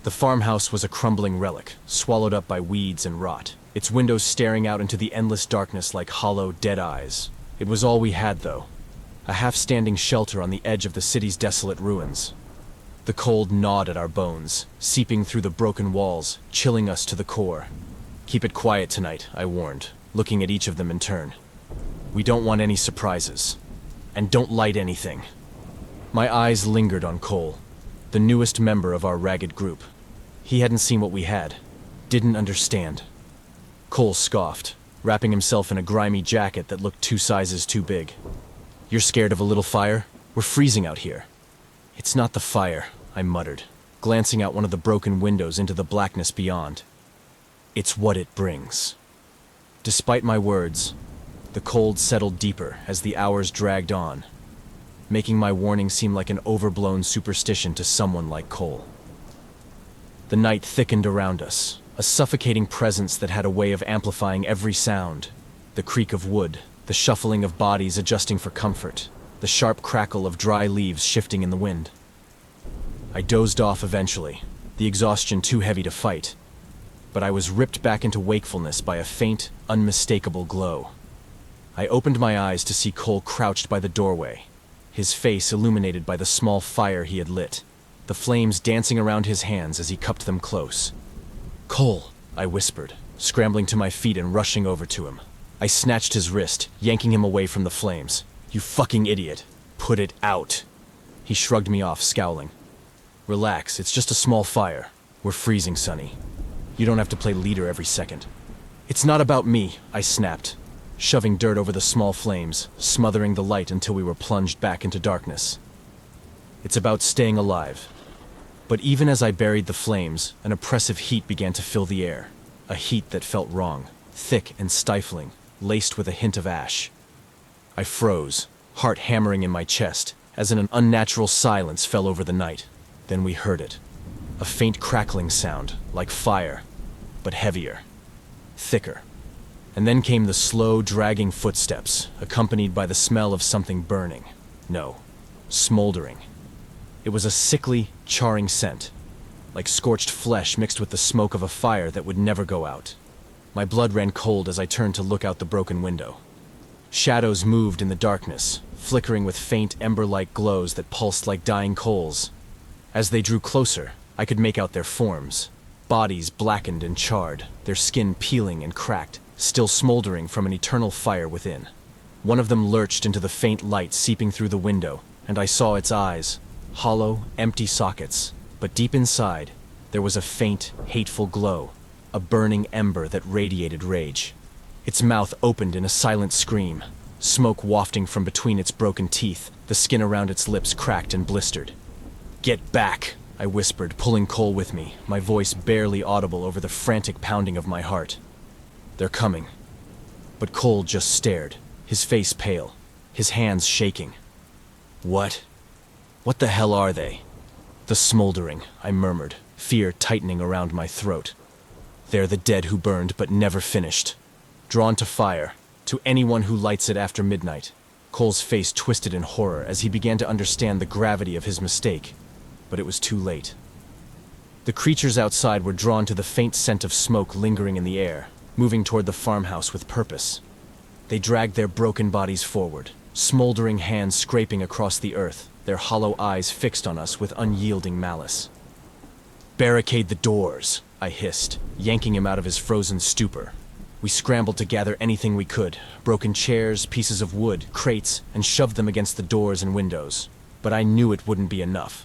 The farmhouse was a crumbling relic, swallowed up by weeds and rot, its windows staring out into the endless darkness like hollow, dead eyes. It was all we had, though. A half-standing shelter on the edge of the city's desolate ruins. The cold gnawed at our bones, seeping through the broken walls, chilling us to the core. "Keep it quiet tonight," I warned, looking at each of them in turn. "We don't want any surprises. And don't light anything." My eyes lingered on Cole, the newest member of our ragged group. He hadn't seen what we had, didn't understand. Cole scoffed, wrapping himself in a grimy jacket that looked 2 sizes too big. "You're scared of a little fire? We're freezing out here." "It's not the fire," I muttered, glancing out one of the broken windows into the blackness beyond. "It's what it brings." Despite my words, the cold settled deeper as the hours dragged on, making my warning seem like an overblown superstition to someone like Cole. The night thickened around us, a suffocating presence that had a way of amplifying every sound. The creak of wood, the shuffling of bodies adjusting for comfort, the sharp crackle of dry leaves shifting in the wind. I dozed off eventually, the exhaustion too heavy to fight, but I was ripped back into wakefulness by a faint, unmistakable glow. I opened my eyes to see Cole crouched by the doorway, his face illuminated by the small fire he had lit, the flames dancing around his hands as he cupped them close. "Cole," I whispered, scrambling to my feet and rushing over to him. I snatched his wrist, yanking him away from the flames. "You fucking idiot. Put it out." He shrugged me off, scowling. "Relax, it's just a small fire. We're freezing, Sonny. You don't have to play leader every second." "It's not about me," I snapped, shoving dirt over the small flames, smothering the light until we were plunged back into darkness. "It's about staying alive." But even as I buried the flames, an oppressive heat began to fill the air. A heat that felt wrong, thick and stifling, laced with a hint of ash. I froze, heart hammering in my chest, as an unnatural silence fell over the night. Then we heard it. A faint crackling sound, like fire, but heavier, thicker. And then came the slow, dragging footsteps, accompanied by the smell of something burning. No, smoldering. It was a sickly, charring scent, like scorched flesh mixed with the smoke of a fire that would never go out. My blood ran cold as I turned to look out the broken window. Shadows moved in the darkness, flickering with faint, ember-like glows that pulsed like dying coals. As they drew closer, I could make out their forms. Bodies blackened and charred, their skin peeling and cracked, still smoldering from an eternal fire within. One of them lurched into the faint light seeping through the window, and I saw its eyes, hollow, empty sockets. But deep inside, there was a faint, hateful glow, a burning ember that radiated rage. Its mouth opened in a silent scream, smoke wafting from between its broken teeth, the skin around its lips cracked and blistered. "Get back," I whispered, pulling Cole with me, my voice barely audible over the frantic pounding of my heart. "They're coming." But Cole just stared, his face pale, his hands shaking. "What? What the hell are they?" "The Smoldering," I murmured, fear tightening around my throat. "They're the dead who burned but never finished. Drawn to fire, to anyone who lights it after midnight." Cole's face twisted in horror as he began to understand the gravity of his mistake. But it was too late. The creatures outside were drawn to the faint scent of smoke lingering in the air, moving toward the farmhouse with purpose. They dragged their broken bodies forward, smoldering hands scraping across the earth, their hollow eyes fixed on us with unyielding malice. "Barricade the doors," I hissed, yanking him out of his frozen stupor. We scrambled to gather anything we could, broken chairs, pieces of wood, crates, and shoved them against the doors and windows. But I knew it wouldn't be enough.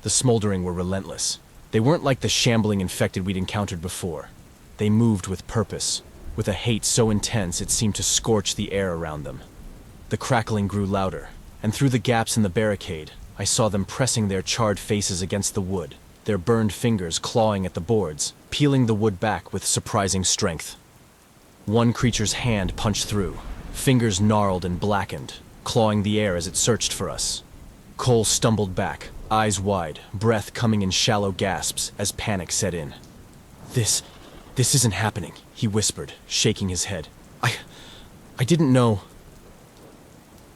The Smoldering were relentless. They weren't like the shambling infected we'd encountered before. They moved with purpose, with a hate so intense it seemed to scorch the air around them. The crackling grew louder, and through the gaps in the barricade, I saw them pressing their charred faces against the wood, their burned fingers clawing at the boards, peeling the wood back with surprising strength. One creature's hand punched through, fingers gnarled and blackened, clawing the air as it searched for us. Cole stumbled back, eyes wide, breath coming in shallow gasps as panic set in. This isn't happening," he whispered, shaking his head. I didn't know."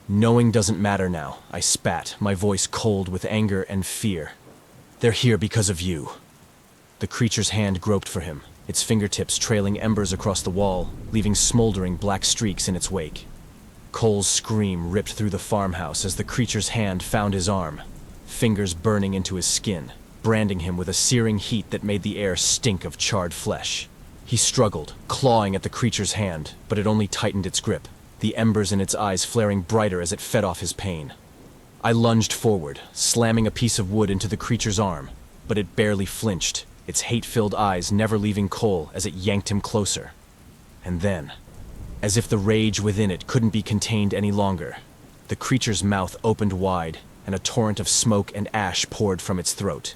"Knowing doesn't matter now," I spat, my voice cold with anger and fear. "They're here because of you." The creature's hand groped for him, its fingertips trailing embers across the wall, leaving smoldering black streaks in its wake. Cole's scream ripped through the farmhouse as the creature's hand found his arm, fingers burning into his skin, branding him with a searing heat that made the air stink of charred flesh. He struggled, clawing at the creature's hand, but it only tightened its grip, the embers in its eyes flaring brighter as it fed off his pain. I lunged forward, slamming a piece of wood into the creature's arm, but it barely flinched, its hate-filled eyes never leaving Cole as it yanked him closer. And then, as if the rage within it couldn't be contained any longer, the creature's mouth opened wide, and a torrent of smoke and ash poured from its throat,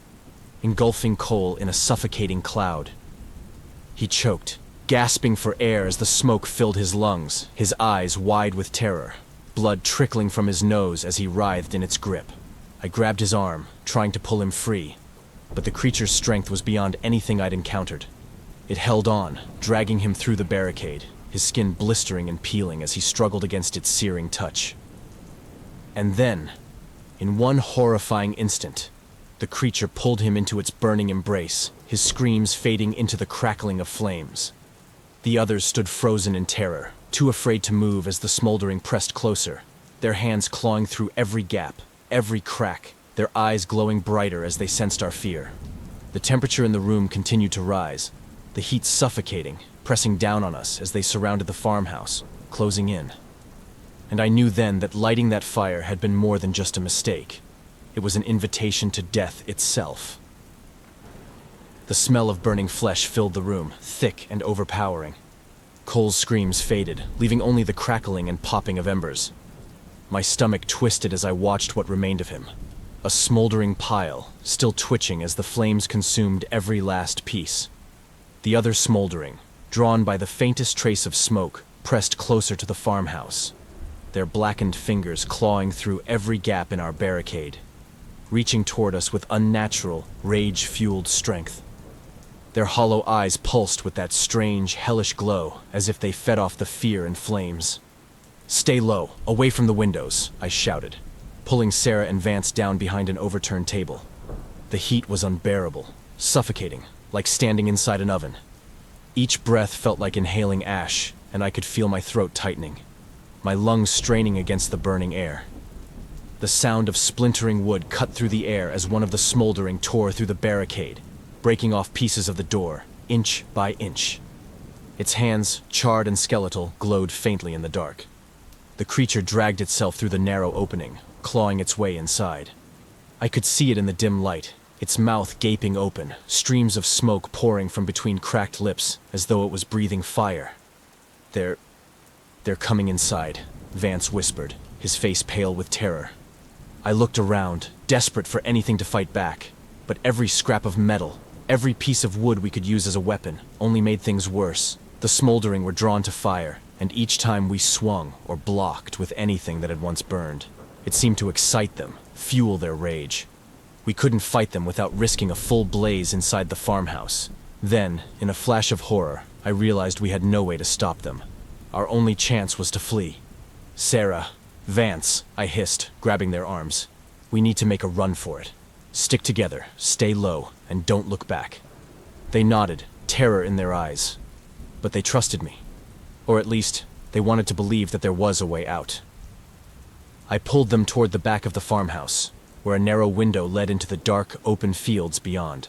engulfing Cole in a suffocating cloud. He choked, gasping for air as the smoke filled his lungs, his eyes wide with terror, blood trickling from his nose as he writhed in its grip. I grabbed his arm, trying to pull him free, but the creature's strength was beyond anything I'd encountered. It held on, dragging him through the barricade, his skin blistering and peeling as he struggled against its searing touch. And then, in one horrifying instant, the creature pulled him into its burning embrace, his screams fading into the crackling of flames. The others stood frozen in terror, too afraid to move as the smoldering pressed closer, their hands clawing through every gap, every crack, their eyes glowing brighter as they sensed our fear. The temperature in the room continued to rise, the heat suffocating, pressing down on us as they surrounded the farmhouse, closing in. And I knew then that lighting that fire had been more than just a mistake. It was an invitation to death itself. The smell of burning flesh filled the room, thick and overpowering. Cole's screams faded, leaving only the crackling and popping of embers. My stomach twisted as I watched what remained of him. A smoldering pile, still twitching as the flames consumed every last piece. The other smoldering, drawn by the faintest trace of smoke, pressed closer to the farmhouse, their blackened fingers clawing through every gap in our barricade, reaching toward us with unnatural, rage-fueled strength. Their hollow eyes pulsed with that strange, hellish glow, as if they fed off the fear and flames. "Stay low, away from the windows," I shouted, pulling Sarah and Vance down behind an overturned table. The heat was unbearable, suffocating, like standing inside an oven. Each breath felt like inhaling ash, and I could feel my throat tightening, my lungs straining against the burning air. The sound of splintering wood cut through the air as one of the smoldering tore through the barricade, breaking off pieces of the door, inch by inch. Its hands, charred and skeletal, glowed faintly in the dark. The creature dragged itself through the narrow opening, clawing its way inside. I could see it in the dim light, its mouth gaping open, streams of smoke pouring from between cracked lips, as though it was breathing fire. They're coming inside," Vance whispered, his face pale with terror. I looked around, desperate for anything to fight back, but every scrap of metal, every piece of wood we could use as a weapon, only made things worse. The smoldering were drawn to fire, and each time we swung or blocked with anything that had once burned, it seemed to excite them, fuel their rage. We couldn't fight them without risking a full blaze inside the farmhouse. Then, in a flash of horror, I realized we had no way to stop them. Our only chance was to flee. "Sarah, Vance," I hissed, grabbing their arms. "We need to make a run for it. Stick together, stay low, and don't look back." They nodded, terror in their eyes. But they trusted me. Or at least, they wanted to believe that there was a way out. I pulled them toward the back of the farmhouse, where a narrow window led into the dark, open fields beyond.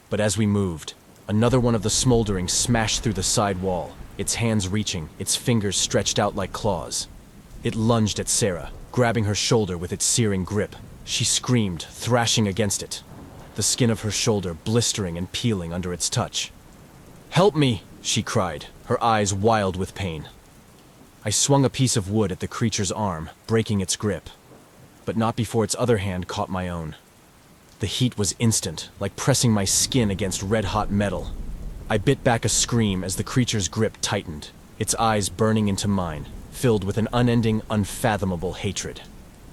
But as we moved, another one of the smoldering smashed through the side wall, its hands reaching, its fingers stretched out like claws. It lunged at Sarah, grabbing her shoulder with its searing grip. She screamed, thrashing against it, the skin of her shoulder blistering and peeling under its touch. "Help me!" she cried, her eyes wild with pain. I swung a piece of wood at the creature's arm, breaking its grip, but not before its other hand caught my own. The heat was instant, like pressing my skin against red-hot metal. I bit back a scream as the creature's grip tightened, its eyes burning into mine, filled with an unending, unfathomable hatred.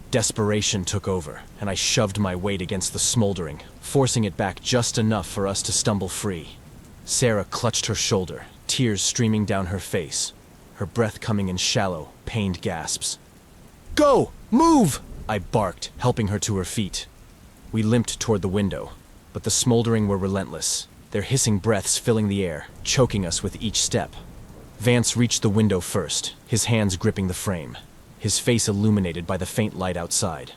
Desperation took over, and I shoved my weight against the smoldering, forcing it back just enough for us to stumble free. Sarah clutched her shoulder, tears streaming down her face, her breath coming in shallow, pained gasps. "Go! Move!" I barked, helping her to her feet. We limped toward the window. But the smoldering were relentless, their hissing breaths filling the air, choking us with each step. Vance reached the window first, his hands gripping the frame, his face illuminated by the faint light outside.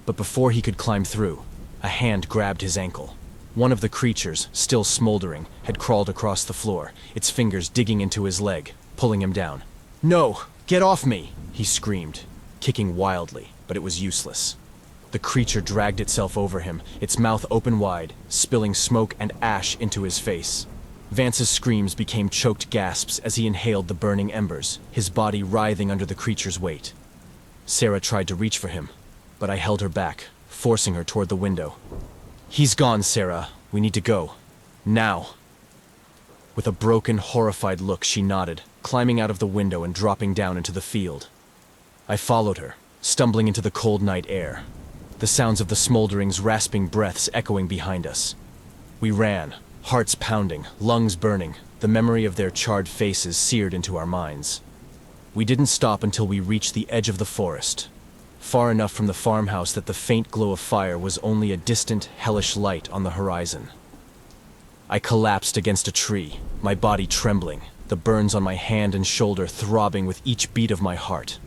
But before he could climb through, a hand grabbed his ankle. One of the creatures, still smoldering, had crawled across the floor, its fingers digging into his leg, pulling him down. "No! Get off me!" he screamed, kicking wildly, but it was useless. The creature dragged itself over him, its mouth open wide, spilling smoke and ash into his face. Vance's screams became choked gasps as he inhaled the burning embers, his body writhing under the creature's weight. Sarah tried to reach for him, but I held her back, forcing her toward the window. "He's gone, Sarah. We need to go. Now." With a broken, horrified look, she nodded, climbing out of the window and dropping down into the field. I followed her, stumbling into the cold night air, the sounds of the smoldering's rasping breaths echoing behind us. We ran, hearts pounding, lungs burning, the memory of their charred faces seared into our minds. We didn't stop until we reached the edge of the forest, far enough from the farmhouse that the faint glow of fire was only a distant, hellish light on the horizon. I collapsed against a tree, my body trembling, the burns on my hand and shoulder throbbing with each beat of my heart.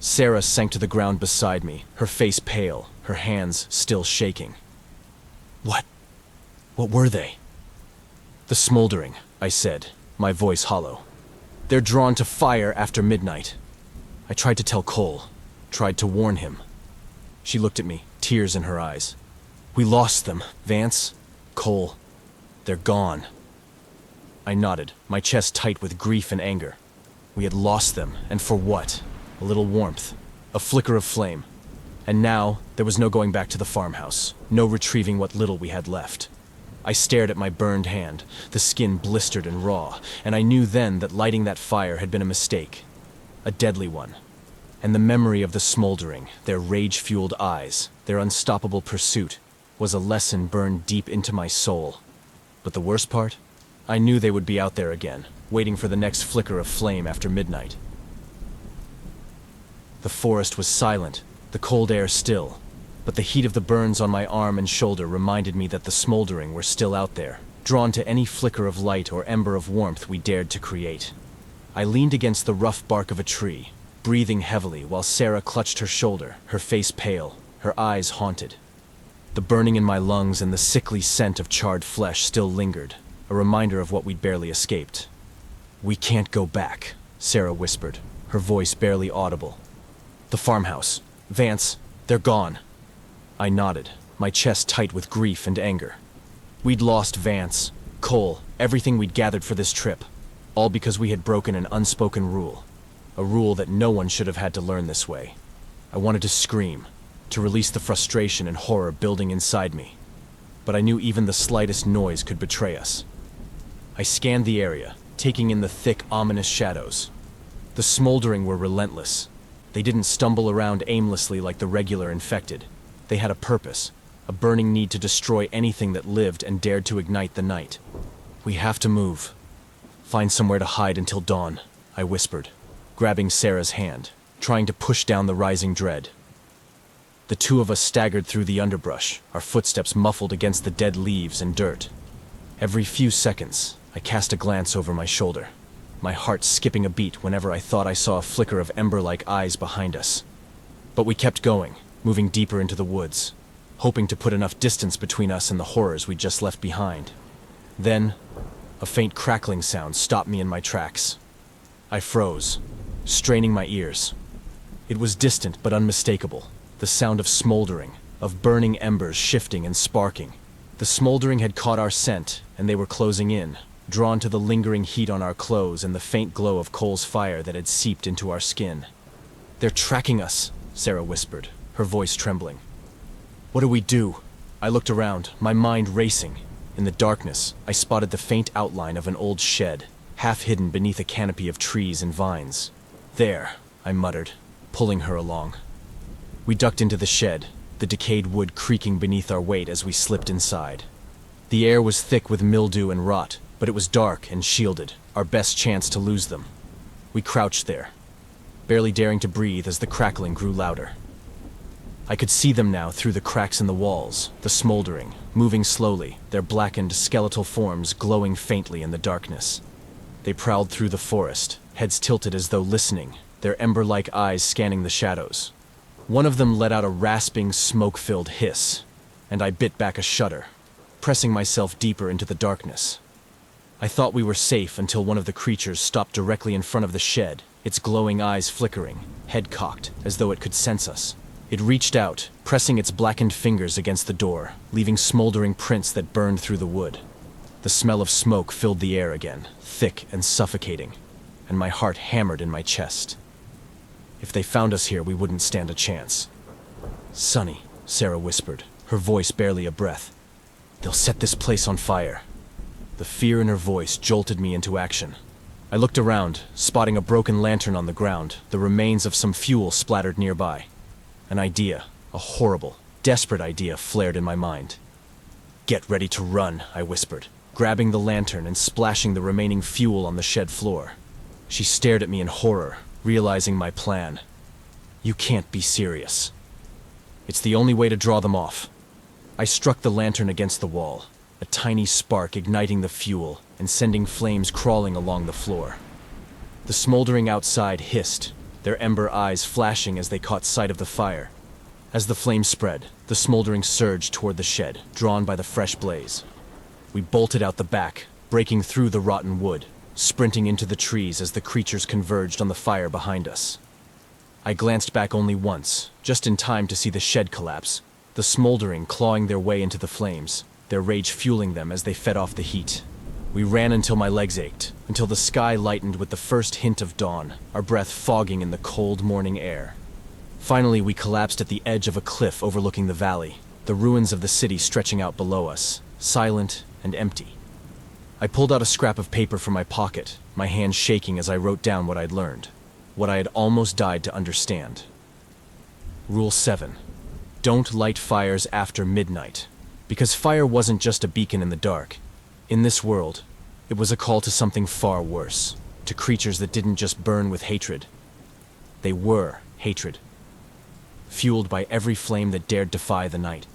Sarah sank to the ground beside me, her face pale, her hands still shaking. What were they?" "The smoldering," I said, my voice hollow. "They're drawn to fire after midnight. I tried to tell Cole, tried to warn him." She looked at me, tears in her eyes. "We lost them, Vance, Cole. They're gone." I nodded, my chest tight with grief and anger. We had lost them, and for what? A little warmth, a flicker of flame. And now, there was no going back to the farmhouse, no retrieving what little we had left. I stared at my burned hand, the skin blistered and raw, and I knew then that lighting that fire had been a mistake, a deadly one. And the memory of the smoldering, their rage-fueled eyes, their unstoppable pursuit, was a lesson burned deep into my soul. But the worst part? I knew they would be out there again, waiting for the next flicker of flame after midnight. The forest was silent, the cold air still, but the heat of the burns on my arm and shoulder reminded me that the smoldering were still out there, drawn to any flicker of light or ember of warmth we dared to create. I leaned against the rough bark of a tree, breathing heavily while Sarah clutched her shoulder, her face pale, her eyes haunted. The burning in my lungs and the sickly scent of charred flesh still lingered, a reminder of what we'd barely escaped. "We can't go back," Sarah whispered, her voice barely audible. "The farmhouse. Vance, they're gone." I nodded, my chest tight with grief and anger. We'd lost Vance, Cole, everything we'd gathered for this trip, all because we had broken an unspoken rule, a rule that no one should have had to learn this way. I wanted to scream, to release the frustration and horror building inside me, but I knew even the slightest noise could betray us. I scanned the area, taking in the thick, ominous shadows. The smoldering were relentless. They didn't stumble around aimlessly like the regular infected. They had a purpose, a burning need to destroy anything that lived and dared to ignite the night. "We have to move. Find somewhere to hide until dawn," I whispered, grabbing Sarah's hand, trying to push down the rising dread. The two of us staggered through the underbrush, our footsteps muffled against the dead leaves and dirt. Every few seconds, I cast a glance over my shoulder, my heart skipping a beat whenever I thought I saw a flicker of ember-like eyes behind us. But we kept going, moving deeper into the woods, hoping to put enough distance between us and the horrors we'd just left behind. Then, a faint crackling sound stopped me in my tracks. I froze, straining my ears. It was distant but unmistakable, the sound of smoldering, of burning embers shifting and sparking. The smoldering had caught our scent, and they were closing in, drawn to the lingering heat on our clothes and the faint glow of Cole's fire that had seeped into our skin. "They're tracking us," Sarah whispered, her voice trembling. "What do we do?" I looked around, my mind racing. In the darkness, I spotted the faint outline of an old shed, half hidden beneath a canopy of trees and vines. "There," I muttered, pulling her along. We ducked into the shed, the decayed wood creaking beneath our weight as we slipped inside. The air was thick with mildew and rot, but it was dark and shielded, our best chance to lose them. We crouched there, barely daring to breathe as the crackling grew louder. I could see them now through the cracks in the walls, the smoldering, moving slowly, their blackened skeletal forms glowing faintly in the darkness. They prowled through the forest, heads tilted as though listening, their ember-like eyes scanning the shadows. One of them let out a rasping, smoke-filled hiss, and I bit back a shudder, pressing myself deeper into the darkness. I thought we were safe until one of the creatures stopped directly in front of the shed, its glowing eyes flickering, head cocked, as though it could sense us. It reached out, pressing its blackened fingers against the door, leaving smoldering prints that burned through the wood. The smell of smoke filled the air again, thick and suffocating, and my heart hammered in my chest. If they found us here, we wouldn't stand a chance. "Sonny," Sarah whispered, her voice barely a breath. "They'll set this place on fire." The fear in her voice jolted me into action. I looked around, spotting a broken lantern on the ground, the remains of some fuel splattered nearby. An idea, a horrible, desperate idea, flared in my mind. "Get ready to run," I whispered, grabbing the lantern and splashing the remaining fuel on the shed floor. She stared at me in horror, realizing my plan. "You can't be serious." "It's the only way to draw them off." I struck the lantern against the wall, a tiny spark igniting the fuel and sending flames crawling along the floor. The smoldering outside hissed, their ember eyes flashing as they caught sight of the fire. As the flames spread, the smoldering surged toward the shed, drawn by the fresh blaze. We bolted out the back, breaking through the rotten wood, sprinting into the trees as the creatures converged on the fire behind us. I glanced back only once, just in time to see the shed collapse, the smoldering clawing their way into the flames, their rage fueling them as they fed off the heat. We ran until my legs ached, until the sky lightened with the first hint of dawn, our breath fogging in the cold morning air. Finally, we collapsed at the edge of a cliff overlooking the valley, the ruins of the city stretching out below us, silent and empty. I pulled out a scrap of paper from my pocket, my hand shaking as I wrote down what I'd learned, what I had almost died to understand. Rule 7. Don't light fires after midnight. Because fire wasn't just a beacon in the dark. In this world, it was a call to something far worse, to creatures that didn't just burn with hatred. They were hatred. Fueled by every flame that dared defy the night.